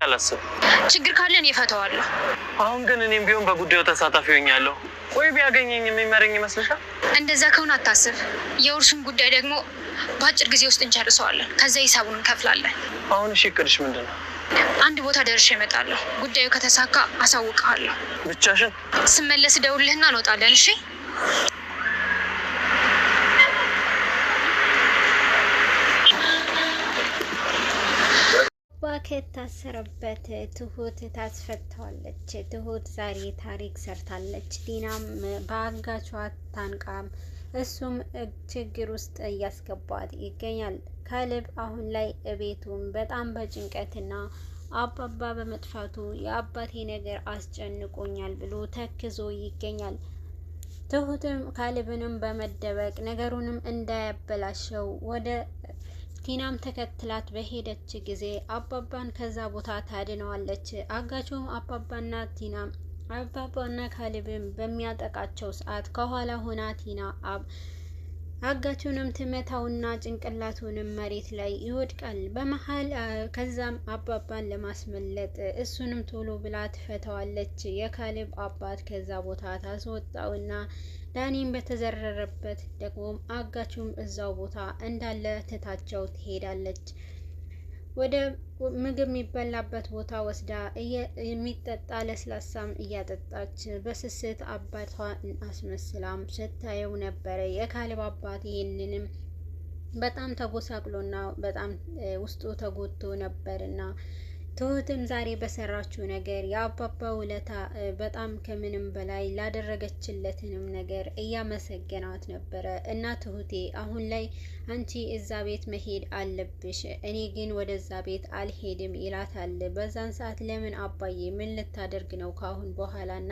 አላስብ ችግር ካለ እኔ እፈታዋለሁ። አሁን ግን እኔም ቢሆን በጉዳዩ ተሳታፊ ሆኛለሁ። ወይ ቢያገኘኝ የሚመረኝ ይመስልሻል? እንደዛ ከሆነ አታስብ። የውርሱን ጉዳይ ደግሞ በአጭር ጊዜ ውስጥ እንጨርሰዋለን። ከዛ ሂሳቡን እንከፍላለን። አሁን እሺ እቅድሽ ምንድን ነው? አንድ ቦታ ደርሼ እመጣለሁ። ጉዳዩ ከተሳካ አሳውቅሃለሁ። ብቻሽን? ስመለስ ደውልልህና እንወጣለን። እሺ ከታሰረበት ትሁት ታስፈታዋለች። ትሁት ዛሬ ታሪክ ሰርታለች። ዲናም በአጋቿ ታንቃም እሱም ችግር ውስጥ እያስገባት ይገኛል። ካሌብ አሁን ላይ ቤቱም በጣም በጭንቀትና አባባ በመጥፋቱ የአባቴ ነገር አስጨንቆኛል ብሎ ተክዞ ይገኛል። ትሁትም ካሌብንም በመደበቅ ነገሩንም እንዳያበላሸው ወደ ቲናም ተከትላት በሄደች ጊዜ አባባን ከዛ ቦታ ታድነዋለች። አጋቹም አባባና ካሌብን በሚያጠቃቸው ሰዓት ከኋላ ሆና ቲና አጋቹንም ትመታውና ጭንቅላቱንም መሬት ላይ ይወድቃል። በመሀል ከዛም አባባን ለማስመለጥ እሱንም ቶሎ ብላ ትፈታዋለች። የካሌብ አባት ከዛ ቦታ ታስወጣውና ዳኒም በተዘረረበት ደግሞ አጋቹም እዛው ቦታ እንዳለ ትታቸው ትሄዳለች። ወደ ምግብ የሚበላበት ቦታ ወስዳ የሚጠጣ ለስላሳም እያጠጣች በስስት አባቷ አስመስላም ስታየው ነበረ። የካሌብ አባት ይህንንም በጣም ተጎሳቅሎና በጣም ውስጡ ተጎድቶ ነበርና ትሁትም ዛሬ በሰራችው ነገር የአባባ ውለታ በጣም ከምንም በላይ ላደረገችለትንም ነገር እያመሰገናት ነበረ። እና ትሁቴ አሁን ላይ አንቺ እዛ ቤት መሄድ አለብሽ፣ እኔ ግን ወደዛ ቤት አልሄድም ይላታል። በዛን ሰዓት ለምን አባዬ ምን ልታደርግ ነው ካሁን በኋላና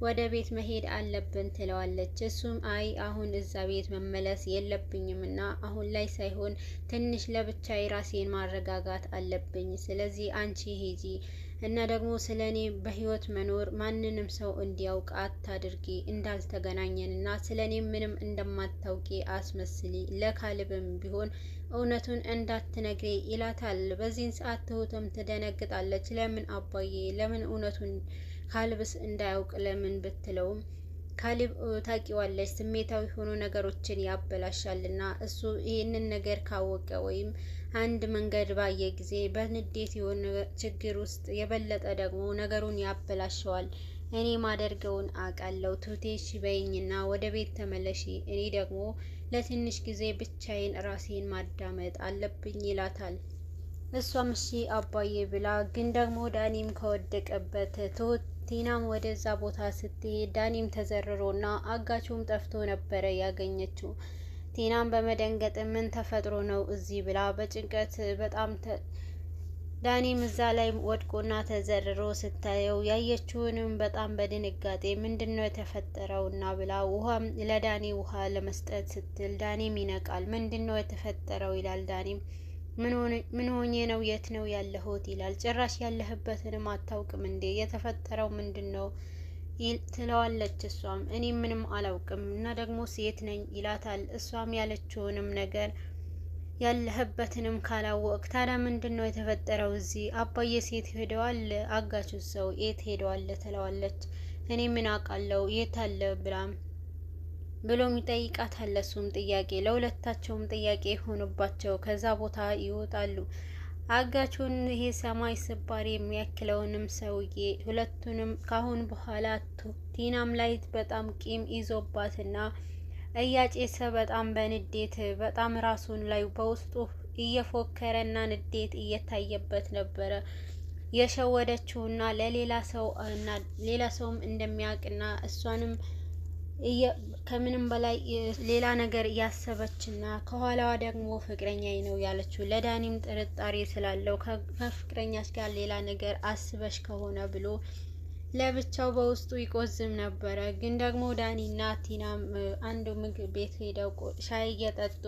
ወደ ቤት መሄድ አለብን ትለዋለች። እሱም አይ አሁን እዛ ቤት መመለስ የለብኝም እና አሁን ላይ ሳይሆን ትንሽ ለብቻ የራሴን ማረጋጋት አለብኝ። ስለዚህ አንቺ ሂጂ እና ደግሞ ስለኔ በህይወት መኖር ማንንም ሰው እንዲያውቅ አታድርጊ፣ እንዳልተገናኘን እና ስለኔ ምንም እንደማታውቂ አስመስሊ፣ ለካሌብም ቢሆን እውነቱን እንዳትነግሪ ይላታል። በዚህን ሰዓት ትሁትም ትደነግጣለች። ለምን አባዬ ለምን እውነቱን ካሌብስ እንዳያውቅ ለምን ብትለውም ካሌብ ታውቂዋለሽ ስሜታዊ ሆኖ ነገሮችን ያበላሻልና እሱ ይህንን ነገር ካወቀ ወይም አንድ መንገድ ባየ ጊዜ በንዴት የሆነ ችግር ውስጥ የበለጠ ደግሞ ነገሩን ያበላሸዋል። እኔ ማደርገውን አውቃለሁ። ትሁቴሽ በይኝና ወደ ቤት ተመለሺ፣ እኔ ደግሞ ለትንሽ ጊዜ ብቻዬን ራሴን ማዳመጥ አለብኝ ይላታል። እሷም እሺ አባዬ ብላ ግን ደግሞ ዳኒም ከወደቀበት ቲናም ወደዛ ቦታ ስትሄድ ዳኒም ተዘርሮና አጋቹም ጠፍቶ ነበረ ያገኘችው። ቲናም በመደንገጥ ምን ተፈጥሮ ነው እዚህ ብላ በጭንቀት በጣም ዳኒም እዛ ላይ ወድቆና ተዘርሮ ስታየው ያየችውንም በጣም በድንጋጤ ምንድነው የተፈጠረውና ብላ ውሃም ለዳኒ ውሃ ለመስጠት ስትል ዳኒም ይነቃል። ምንድነው የተፈጠረው ይላል ዳኒም ምን ሆኜ ነው የት ነው ያለሁት ይላል። ጭራሽ ያለህበትንም አታውቅም እንዴ የተፈጠረው ምንድነው ትለዋለች። እሷም እኔ ምንም አላውቅም እና ደግሞ ሴት ነኝ ይላታል። እሷም ያለችውንም ነገር ያለህበትንም ካላወቅ ታዲያ ምንድነው የተፈጠረው እዚህ አባዬ ሴት ሄደዋል አጋቹ ሰው የት ሄደዋል ትለዋለች። እኔ ምን አውቃለሁ የት አለ ብሎም ይጠይቃታል። እሱም ጥያቄ ለሁለታቸውም ጥያቄ ሆኖባቸው ከዛ ቦታ ይወጣሉ። አጋቹን ይሄ ሰማይ ስባሪ የሚያክለውንም ሰውዬ ሁለቱንም ካሁን በኋላ ቲናም ላይ በጣም ቂም ይዞባትና እያጨሰ በጣም በንዴት በጣም ራሱን ላይ በውስጡ እየፎከረና ንዴት እየታየበት ነበረ የሸወደችውና ለሌላ ሰው እና ሌላ ሰውም እንደሚያውቅና እሷንም ከምንም በላይ ሌላ ነገር እያሰበችና ከኋላዋ ደግሞ ፍቅረኛዬ ነው ያለችው ለዳኒም ጥርጣሬ ስላለው ከፍቅረኛሽ ጋር ሌላ ነገር አስበሽ ከሆነ ብሎ ለብቻው በውስጡ ይቆዝም ነበረ። ግን ደግሞ ዳኒና ቲናም አንዱ ምግብ ቤት ሄደው ሻይ እየጠጡ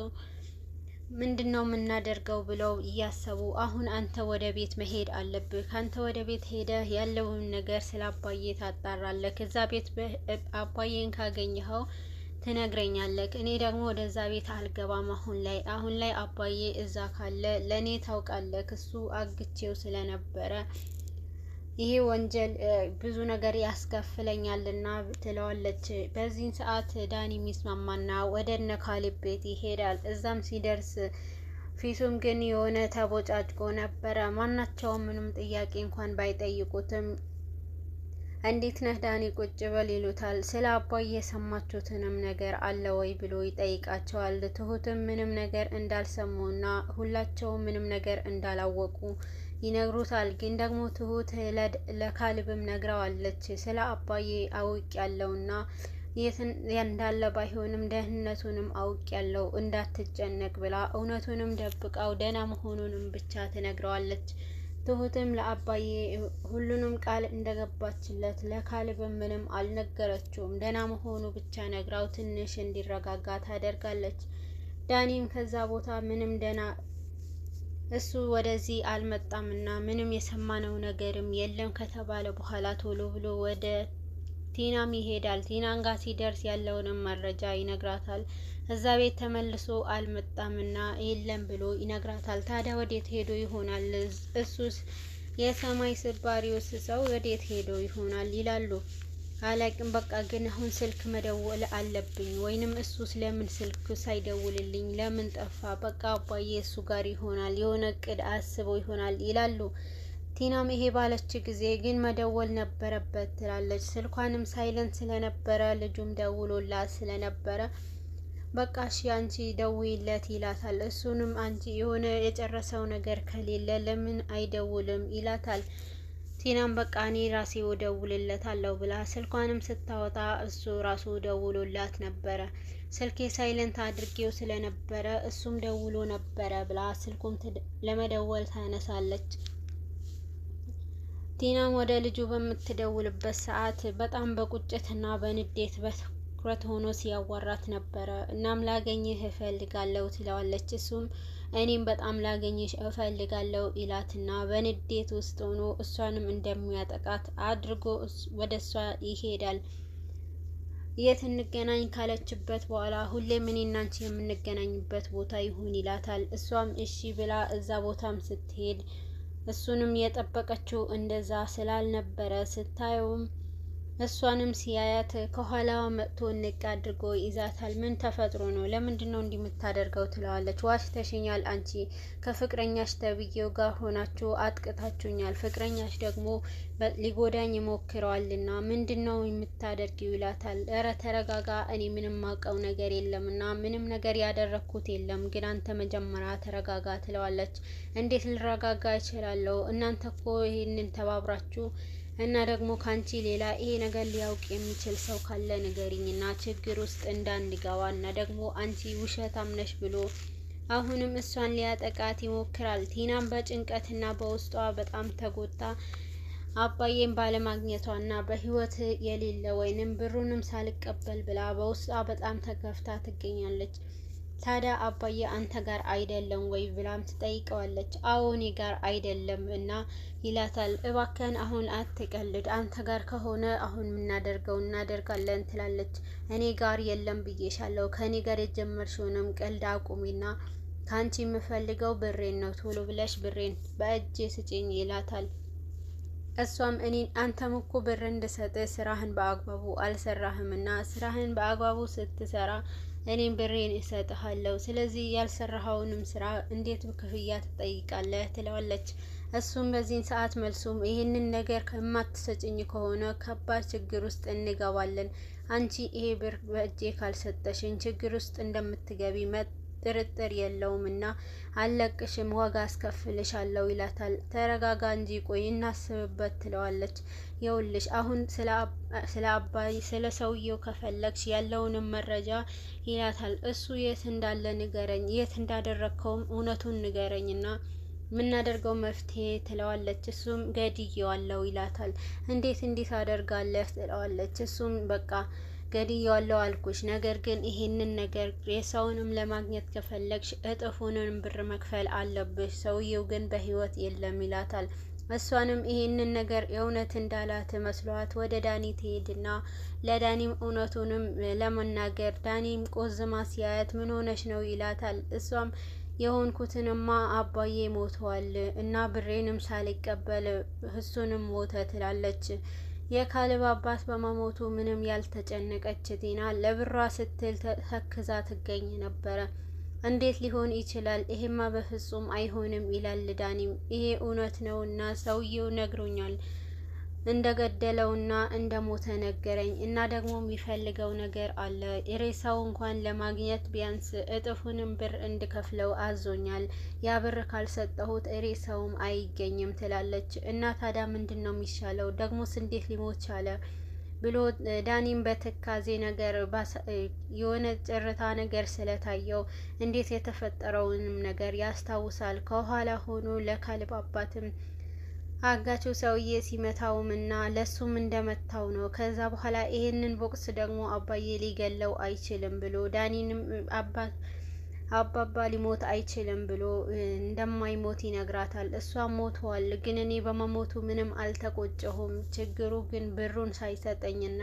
ምንድነው የምናደርገው ብለው እያሰቡ አሁን አንተ ወደ ቤት መሄድ አለብህ፣ ካንተ ወደ ቤት ሄደህ ያለውን ነገር ስለ አባዬ ታጣራለህ፣ ከዛ ቤት አባዬን ካገኘኸው ትነግረኛለህ፣ እኔ ደግሞ ወደዛ ቤት አልገባም። አሁን ላይ አባዬ እዛ ካለ ለኔ ታውቃለህ፣ እሱ አግቼው ስለነበረ ይሄ ወንጀል ብዙ ነገር ያስከፍለኛልና ትለዋለች። በዚህን ሰዓት ዳኒ የሚስማማና ወደ እነ ካሌብ ቤት ይሄዳል። እዛም ሲደርስ ፊቱም ግን የሆነ ተቦጫጭቆ ነበረ። ማናቸውም ምንም ጥያቄ እንኳን ባይጠይቁትም እንዴት ነህ ዳኒ ቁጭ በል ይሉታል። ስለ አባዬ የሰማችሁትንም ነገር አለ ወይ ብሎ ይጠይቃቸዋል። ትሁትም ምንም ነገር እንዳልሰሙና ሁላቸውም ምንም ነገር እንዳላወቁ ይነግሩታል። ግን ደግሞ ትሁት ለካልብም ነግረዋለች። ስለ አባዬ አውቅ ያለውና የት እንዳለ ባይሆንም ደህንነቱንም አውቅ ያለው እንዳትጨነቅ ብላ እውነቱንም ደብቃው ደህና መሆኑንም ብቻ ትነግረዋለች። ትሁትም ለአባዬ ሁሉንም ቃል እንደገባችለት ለካልብም ምንም አልነገረችውም። ደህና መሆኑ ብቻ ነግራው ትንሽ እንዲረጋጋ ታደርጋለች። ዳኒም ከዛ ቦታ ምንም ደህና እሱ ወደዚህ አልመጣምና ምንም የሰማነው ነገርም የለም ከተባለ በኋላ ቶሎ ብሎ ወደ ቲናም ይሄዳል። ቲናን ጋር ሲደርስ ያለውንም መረጃ ይነግራታል። እዛ ቤት ተመልሶ አልመጣምና የለም ብሎ ይነግራታል። ታዲያ ወዴት ሄዶ ይሆናል? እሱስ የሰማይ ስባሪውስ ሰው ወዴት ሄዶ ይሆናል ይላሉ። አላቅም በቃ ግን አሁን ስልክ መደወል አለብኝ። ወይንም እሱ ስለምን ስልክ ሳይደውልልኝ ለምን ጠፋ? በቃ አባዬ እሱ ጋር ይሆናል፣ የሆነ እቅድ አስበው ይሆናል ይላሉ። ቲናም ይሄ ባለች ጊዜ ግን መደወል ነበረበት ትላለች። ስልኳንም ሳይለንት ስለነበረ ልጁም ደውሎላት ስለነበረ በቃ እሺ አንቺ ደውይለት ይላታል። እሱንም አንቺ የሆነ የጨረሰው ነገር ከሌለ ለምን አይደውልም ይላታል። ቲናም በቃ እኔ ራሴ እደውልለታለሁ ብላ ስልኳንም ስታወጣ እሱ ራሱ ደውሎላት ነበረ። ስልኬ ሳይለንት አድርጌው ስለነበረ እሱም ደውሎ ነበረ ብላ ስልኩም ለመደወል ታነሳለች። ቲናም ወደ ልጁ በምትደውልበት ሰዓት በጣም በቁጭትና በንዴት በትኩረት ሆኖ ሲያዋራት ነበረ። እናም ላገኝህ እፈልጋለሁ ትለዋለች። እሱም እኔም በጣም ላገኝሽ እፈልጋለሁ ይላትና በንዴት ውስጥ ሆኖ እሷንም እንደሚያጠቃት አድርጎ ወደ እሷ ይሄዳል። የት እንገናኝ ካለችበት በኋላ ሁሌም እኔና አንቺ የምንገናኝበት ቦታ ይሁን ይላታል። እሷም እሺ ብላ እዛ ቦታም ስትሄድ እሱንም የጠበቀችው እንደዛ ስላልነበረ ስታየውም እሷንም ሲያያት ከኋላዋ መጥቶ ንቅ አድርጎ ይዛታል። ምን ተፈጥሮ ነው? ለምንድን ነው እንዲህ የምታደርገው? ትለዋለች። ዋሽተሽኛል፣ አንቺ ከፍቅረኛሽ ተብዬው ጋር ሆናችሁ አጥቅታችሁኛል። ፍቅረኛሽ ደግሞ ሊጎዳኝ ሞክረዋልና ምንድን ነው የምታደርጊው? ይላታል። እረ ተረጋጋ፣ እኔ ምንም ማውቀው ነገር የለምና ምንም ነገር ያደረኩት የለም፣ ግን አንተ መጀመሪያ ተረጋጋ ትለዋለች። እንዴት ልረጋጋ እችላለሁ? እናንተ እኮ ይሄንን ተባብራችሁ እና ደግሞ ካንቺ ሌላ ይሄ ነገር ሊያውቅ የሚችል ሰው ካለ ንገሪኝና ችግር ውስጥ እንዳንገባ እና ደግሞ አንቺ ውሸታም ነሽ ብሎ አሁንም እሷን ሊያጠቃት ይሞክራል። ቲናም በጭንቀትና በውስጧ በጣም ተጎድታ አባዬን ባለማግኘቷና በህይወት የሌለ ወይንም ብሩንም ሳልቀበል ብላ በውስጧ በጣም ተከፍታ ትገኛለች። ታዲያ አባዬ አንተ ጋር አይደለም ወይ ብላም ትጠይቀዋለች። አዎ እኔ ጋር አይደለም እና ይላታል። እባከን አሁን አትቀልድ፣ አንተ ጋር ከሆነ አሁን የምናደርገው እናደርጋለን ትላለች። እኔ ጋር የለም ብዬሻለሁ። ከኔ ጋር የጀመርሽውንም ቀልድ አቁሚና ከአንቺ የምፈልገው ብሬን ነው። ቶሎ ብለሽ ብሬን በእጄ ስጪኝ ይላታል። እሷም አንተም እኮ ብር እንድሰጥ ስራህን በአግባቡ አልሰራህምና ስራህን በአግባቡ ስትሰራ እኔም ብሬን እሰጥሃለሁ። ስለዚህ ያልሰራኸውንም ስራ እንዴት ክፍያ ትጠይቃለህ? ትለዋለች። እሱም በዚህን ሰዓት መልሱም ይህንን ነገር ከማትሰጭኝ ከሆነ ከባድ ችግር ውስጥ እንገባለን። አንቺ ይሄ ብር በእጄ ካልሰጠሽኝ ችግር ውስጥ እንደምትገቢ ጥርጥር የለውም እና አለቅሽም፣ ዋጋ አስከፍልሻለሁ ይላታል። ተረጋጋ እንጂ ቆይ እናስብበት ትለዋለች። ይኸውልሽ አሁን ስለ አባይ ስለ ሰውየው ከፈለግሽ ያለውንም መረጃ ይላታል። እሱ የት እንዳለ ንገረኝ፣ የት እንዳደረግከውም እውነቱን ንገረኝና የምናደርገው መፍትሄ ትለዋለች። እሱም ገድዬዋለሁ ይላታል። እንዴት አደርጋለህ ትለዋለች። እሱም በቃ ገድዬዋለሁ አልኩሽ፣ ነገር ግን ይሄንን ነገር የሰውንም ለማግኘት ከፈለግሽ እጥፉንም ብር መክፈል አለብሽ፣ ሰውየው ግን በህይወት የለም ይላታል። እሷንም ይሄንን ነገር የእውነት እንዳላት መስሏት ወደ ዳኒ ትሄድና ለዳኒም እውነቱንም ለመናገር ዳኒም ቆዝማ ሲያያት ምን ሆነሽ ነው ይላታል። እሷም የሆንኩትንማ አባዬ ሞተዋል እና ብሬንም ሳልቀበል እሱንም ሞተ ትላለች። የካሌብ አባት በመሞቱ ምንም ያልተጨነቀች ቲና ለብሯ ስትል ተክዛ ትገኝ ነበረ። እንዴት ሊሆን ይችላል? ይሄማ በፍጹም አይሆንም ይላል ዳኒም። ይሄ እውነት ነውና ሰውየው ነግሮኛል እንደገደለውና እንደሞተ ነገረኝ እና ደግሞ የሚፈልገው ነገር አለ። የሬሳው እንኳን ለማግኘት ቢያንስ እጥፉንም ብር እንድከፍለው አዞኛል። ያ ብር ካልሰጠሁት ሬሳውም አይገኝም ትላለች። እና ታዲያ ምንድን ነው የሚሻለው? ደግሞስ እንዴት ሊሞት ቻለ ብሎ ዳኒም በትካዜ ነገር የሆነ ጭርታ ነገር ስለታየው እንዴት የተፈጠረውንም ነገር ያስታውሳል። ከኋላ ሆኖ ለካሌብ አባትም አጋቹ ሰውዬ ሲመታውም እና ለሱም እንደመታው ነው። ከዛ በኋላ ይሄንን ቦክስ ደግሞ አባዬ ሊገለው አይችልም ብሎ ዳኒንም አባባ ሊሞት አይችልም ብሎ እንደማይሞት ይነግራታል። እሷም ሞተዋል፣ ግን እኔ በመሞቱ ምንም አልተቆጨሁም። ችግሩ ግን ብሩን ሳይሰጠኝና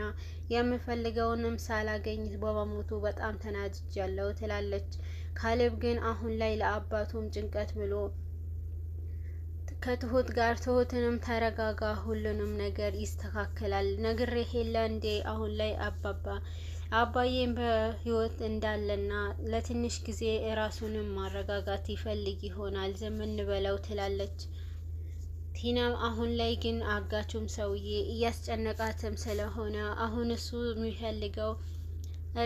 የምፈልገውንም ሳላገኝ በመሞቱ በጣም ተናድጃለሁ ትላለች። ካሌብ ግን አሁን ላይ ለአባቱም ጭንቀት ብሎ ከትሁት ጋር ትሁትንም ተረጋጋ፣ ሁሉንም ነገር ይስተካከላል፣ ነግሬህ የለ እንዴ አሁን ላይ አባዬም በህይወት እንዳለና ለትንሽ ጊዜ ራሱንም ማረጋጋት ይፈልግ ይሆናል፣ ዝም እንበለው ትላለች። ቲናም አሁን ላይ ግን አጋቹም ሰውዬ እያስጨነቃትም ስለሆነ አሁን እሱ የሚፈልገው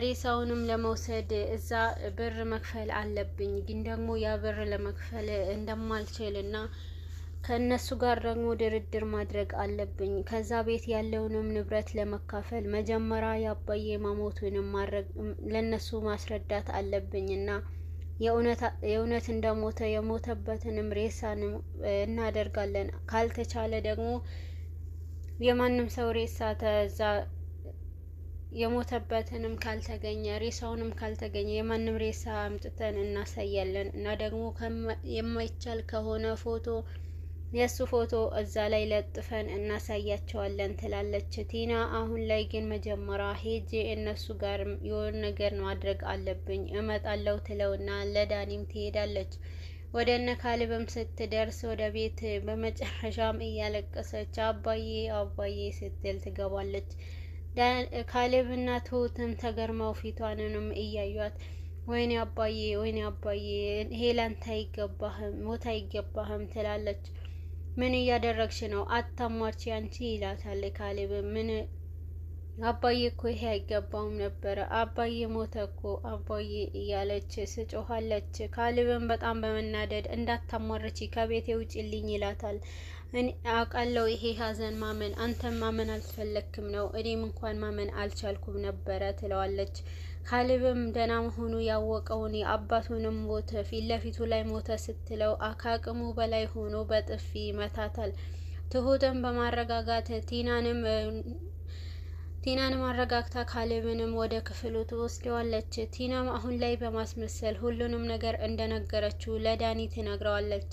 ሬሳውንም ለመውሰድ እዛ ብር መክፈል አለብኝ፣ ግን ደግሞ ያ ብር ለመክፈል እንደማልችልና ከእነሱ ጋር ደግሞ ድርድር ማድረግ አለብኝ። ከዛ ቤት ያለውንም ንብረት ለመካፈል መጀመሪያ የአባዬ መሞቱንም ለነሱ ማስረዳት አለብኝ እና የእውነት እንደሞተ የሞተበትንም ሬሳንም እናደርጋለን። ካልተቻለ ደግሞ የማንም ሰው ሬሳ ተዛ የሞተበትንም ካልተገኘ ሬሳውንም ካልተገኘ የማንም ሬሳ አምጥተን እናሳያለን እና ደግሞ የማይቻል ከሆነ የሱ ፎቶ እዛ ላይ ለጥፈን እናሳያቸዋለን ትላለች ቲና። አሁን ላይ ግን መጀመሪያ ሄጄ እነሱ ጋር የሆነ ነገር ማድረግ አለብኝ እመጣለሁ ትለውና ለዳኒም ትሄዳለች። ወደ እነ ካሌብም ስትደርስ ወደ ቤት በመጨረሻም እያለቀሰች አባዬ አባዬ ስትል ትገባለች። ካሌብና ትሁትም ተገርመው ፊቷንንም እያዩት ወይኔ አባዬ ይሄ ላንተ አይገባህም፣ ሞት አይገባህም ትላለች። ምን እያደረግሽ ነው? አታሟርቺ አንቺ ይላታል ካሌብ። ምን አባዬ እኮ ይሄ አይገባውም ነበረ፣ አባዬ ሞተ እኮ አባዬ እያለች ስጮኋለች። ካሌብም በጣም በመናደድ እንዳታሟርቺ ከቤቴ ውጭልኝ ይላታል። እኔ አውቃለሁ ይሄ ሀዘን ማመን አንተም ማመን አልተፈለክም ነው፣ እኔም እንኳን ማመን አልቻልኩም ነበረ ትለዋለች። ካሌብም ደህና መሆኑ ያወቀውን የአባቱንም ሞት ፊት ለፊቱ ላይ ሞተ ስትለው ከአቅሙ በላይ ሆኖ በጥፊ ይመታታል። ትሁትም በማረጋጋት ቲናንም አረጋግታ ካሌብንም ወደ ክፍሉ ትወስደዋለች። ቲናም አሁን ላይ በማስመሰል ሁሉንም ነገር እንደነገረችው ለዳኒ ትነግረዋለች።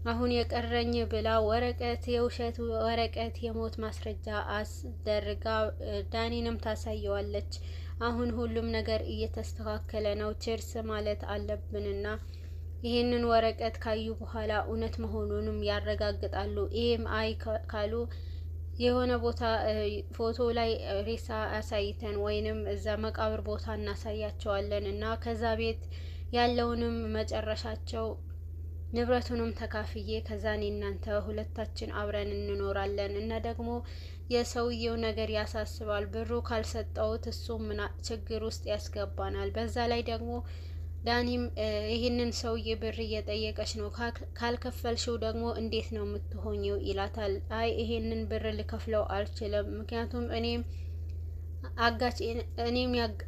አሁን የቀረኝ ብላ ወረቀት የውሸት ወረቀት የሞት ማስረጃ አስደርጋ ዳኒንም ታሳየዋለች። አሁን ሁሉም ነገር እየተስተካከለ ነው፣ ችርስ ማለት አለብንና ይህንን ወረቀት ካዩ በኋላ እውነት መሆኑንም ያረጋግጣሉ። ይህም አይ ካሉ የሆነ ቦታ ፎቶ ላይ ሬሳ አሳይተን ወይንም እዛ መቃብር ቦታ እናሳያቸዋለን እና ከዛ ቤት ያለውንም መጨረሻቸው ንብረቱንም ተካፍዬ ከዛኔ እናንተ ሁለታችን አብረን እንኖራለን እና ደግሞ የሰውየው ነገር ያሳስባል። ብሩ ካልሰጠውት እሱም ችግር ውስጥ ያስገባናል። በዛ ላይ ደግሞ ዳኒም ይህንን ሰውዬ ብር እየጠየቀች ነው፣ ካልከፈልሽው ደግሞ እንዴት ነው የምትሆኘው ይላታል። አይ ይሄንን ብር ልከፍለው አልችልም፣ ምክንያቱም እኔም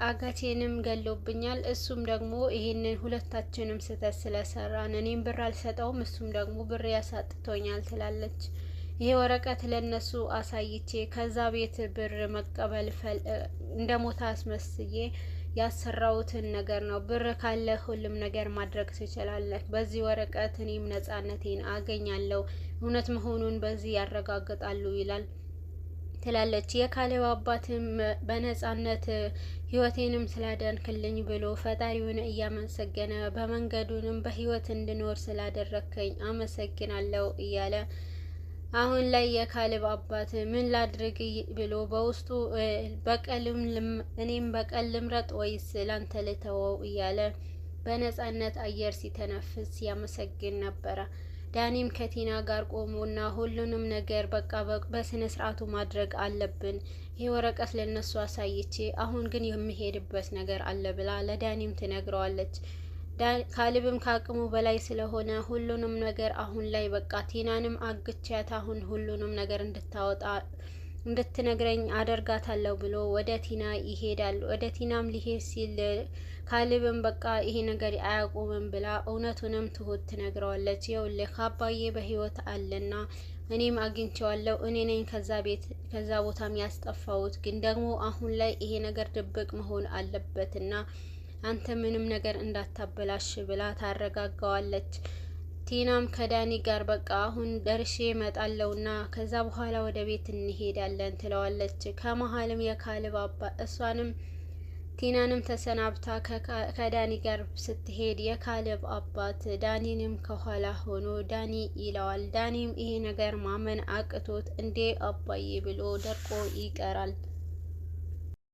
አጋቼንም ገሎብኛል፣ እሱም ደግሞ ይሄንን ሁለታችንም ስህተት ስለሰራን እኔም ብር አልሰጠውም፣ እሱም ደግሞ ብር ያሳጥቶኛል ትላለች። ይሄ ወረቀት ለነሱ አሳይቼ ከዛ ቤት ብር መቀበል እንደ ሞታ አስመስዬ ያሰራውትን ነገር ነው። ብር ካለ ሁሉም ነገር ማድረግ ትችላለህ። በዚህ ወረቀት እኔም ነጻነቴን አገኛለሁ፣ እውነት መሆኑን በዚህ ያረጋግጣሉ ይላል። ትላለች። የካሌብ አባትም በነጻነት ህይወቴንም ስላዳንክልኝ ብሎ ፈጣሪውን እያመሰገነ በመንገዱንም በህይወት እንድኖር ስላደረከኝ አመሰግናለሁ እያለ አሁን ላይ የካሌብ አባት ምን ላድርግ ብሎ በውስጡ እኔም በቀል ልምረጥ ወይስ ላንተ ልተወው እያለ በነጻነት አየር ሲተነፍስ ያመሰግን ነበረ። ዳኒም ከቲና ጋር ቆሞና ሁሉንም ነገር በቃ በስነ ስርዓቱ ማድረግ አለብን፣ ይሄ ወረቀት ለነሱ አሳይቼ አሁን ግን የሚሄድበት ነገር አለ ብላ ለዳኒም ትነግረዋለች። ካሌብም ከአቅሙ በላይ ስለሆነ ሁሉንም ነገር አሁን ላይ በቃ ቲናንም አግቻት አሁን ሁሉንም ነገር እንድትነግረኝ አደርጋታለሁ ብሎ ወደ ቲና ይሄዳል። ወደ ቲናም ሊሄድ ሲል ካሌብም በቃ ይሄ ነገር አያቆምም ብላ እውነቱንም ትሁት ትነግረዋለች። ይኸውልህ አባዬ በህይወት አለና እኔም አግኝቼዋለሁ፣ እኔ ነኝ ከዛ ቦታም ያስጠፋሁት፣ ግን ደግሞ አሁን ላይ ይሄ ነገር ድብቅ መሆን አለበትና አንተ ምንም ነገር እንዳታበላሽ ብላ ታረጋጋዋለች። ቲናም ከዳኒ ጋር በቃ አሁን ደርሼ እመጣለሁና ከዛ በኋላ ወደ ቤት እንሄዳለን ትለዋለች። ከመሀልም የካሌብ አባት እሷንም ቲናንም ተሰናብታ ከዳኒ ጋር ስትሄድ የካሌብ አባት ዳኒንም ከኋላ ሆኖ ዳኒ ይለዋል። ዳኒም ይሄ ነገር ማመን አቅቶት እንዴ አባዬ ብሎ ደርቆ ይቀራል።